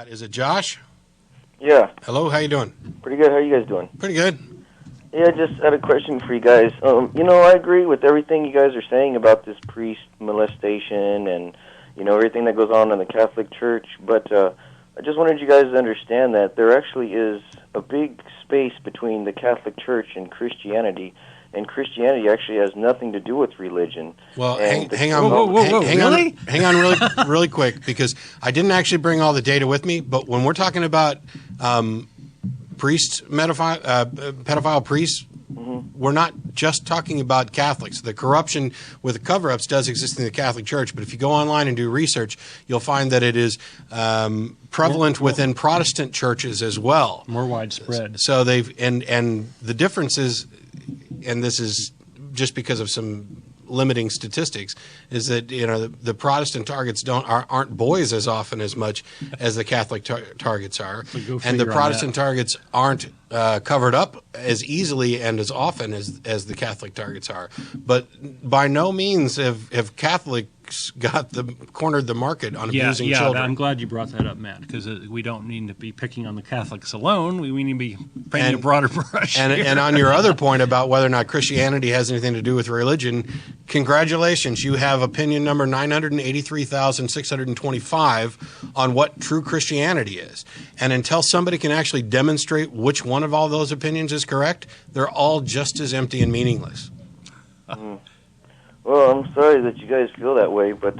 Is it Josh? Yeah. Hello, how you doing? Pretty good. How are you guys doing? Pretty good. Yeah, I just had a question for you guys. I agree with everything you guys are saying about this priest molestation and, everything that goes on in the Catholic Church, but I just wanted you guys to understand that there actually is a big space between the Catholic Church and Christianity, and Christianity actually has nothing to do with religion. Well, hang on really quick, because I didn't actually bring all the data with me, but when we're talking about pedophile priests, we're not just talking about Catholics. The corruption with the cover-ups does exist in the Catholic Church, but if you go online and do research, you'll find that it is prevalent within Protestant churches as well. More widespread. So and the difference is, and this is just because of some limiting statistics, is that the Protestant targets aren't boys as often as much as the Catholic targets are, and the Protestant targets aren't covered up as easily and as often as the Catholic targets are. But by no means have Catholics cornered the market on abusing children. Yeah, I'm glad you brought that up, Matt, because we don't need to be picking on the Catholics alone. We need to be painting a broader brush. And on your other point about whether or not Christianity has anything to do with religion, congratulations, you have opinion number 983,625 on what true Christianity is. And until somebody can actually demonstrate which one of all those opinions is correct, they're all just as empty and meaningless. Well, I'm sorry that you guys feel that way, but,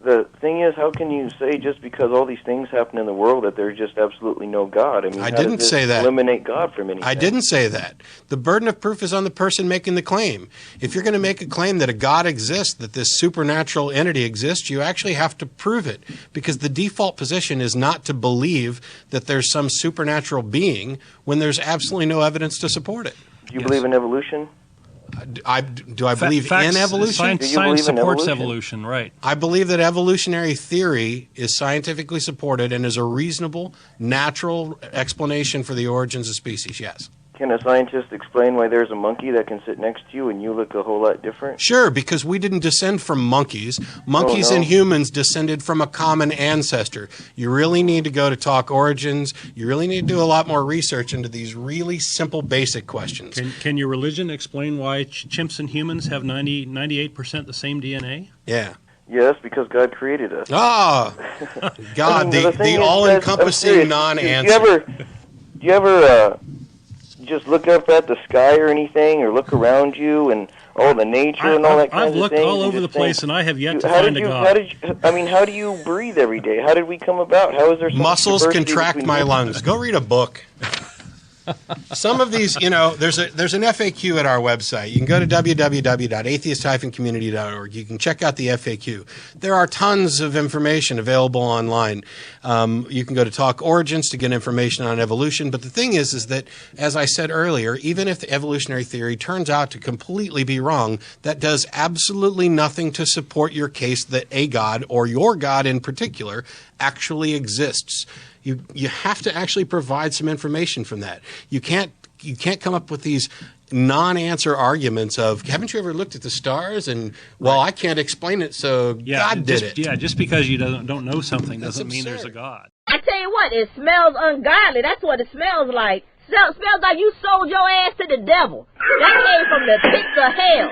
the thing is, how can you say just because all these things happen in the world that there's just absolutely no God? I mean, I didn't say that. Eliminate God from anything? I didn't say that. The burden of proof is on the person making the claim. If you're going to make a claim that a God exists, that this supernatural entity exists, you actually have to prove it, because the default position is not to believe that there's some supernatural being when there's absolutely no evidence to support it. Do you believe in evolution? Do I believe in evolution? Science supports evolution, right. I believe that evolutionary theory is scientifically supported and is a reasonable, natural explanation for the origins of species, yes. Can a scientist explain why there's a monkey that can sit next to you and you look a whole lot different? Sure, because we didn't descend from monkeys. Monkeys and humans descended from a common ancestor. You really need to go to Talk Origins. You really need to do a lot more research into these really simple, basic questions. Can your religion explain why chimps and humans have 98% the same DNA? Yeah. Yes, because God created us. Ah, God, the all-encompassing non-answer. Do you ever just look up at the sky or anything, or look around you and all the nature and all that kind of thing? I've looked all over the place, and I have yet to find a God. How do you breathe every day? How did we come about? How is there some muscles contract my lungs? Go read a book. Some of these, there's an FAQ at our website. You can go to www.atheist-community.org. You can check out the FAQ. There are tons of information available online. You can go to Talk Origins to get information on evolution. But the thing is that, as I said earlier, even if the evolutionary theory turns out to completely be wrong, that does absolutely nothing to support your case that a God, or your God in particular, actually exists. You have to actually provide some information from that. You can't come up with these non-answer arguments of, haven't you ever looked at the stars? And, well, I can't explain it, so God did it. Yeah, just because you don't know something doesn't mean there's a God. I tell you what, it smells ungodly. That's what it smells like. Smells like you sold your ass to the devil. That came from the pits of hell.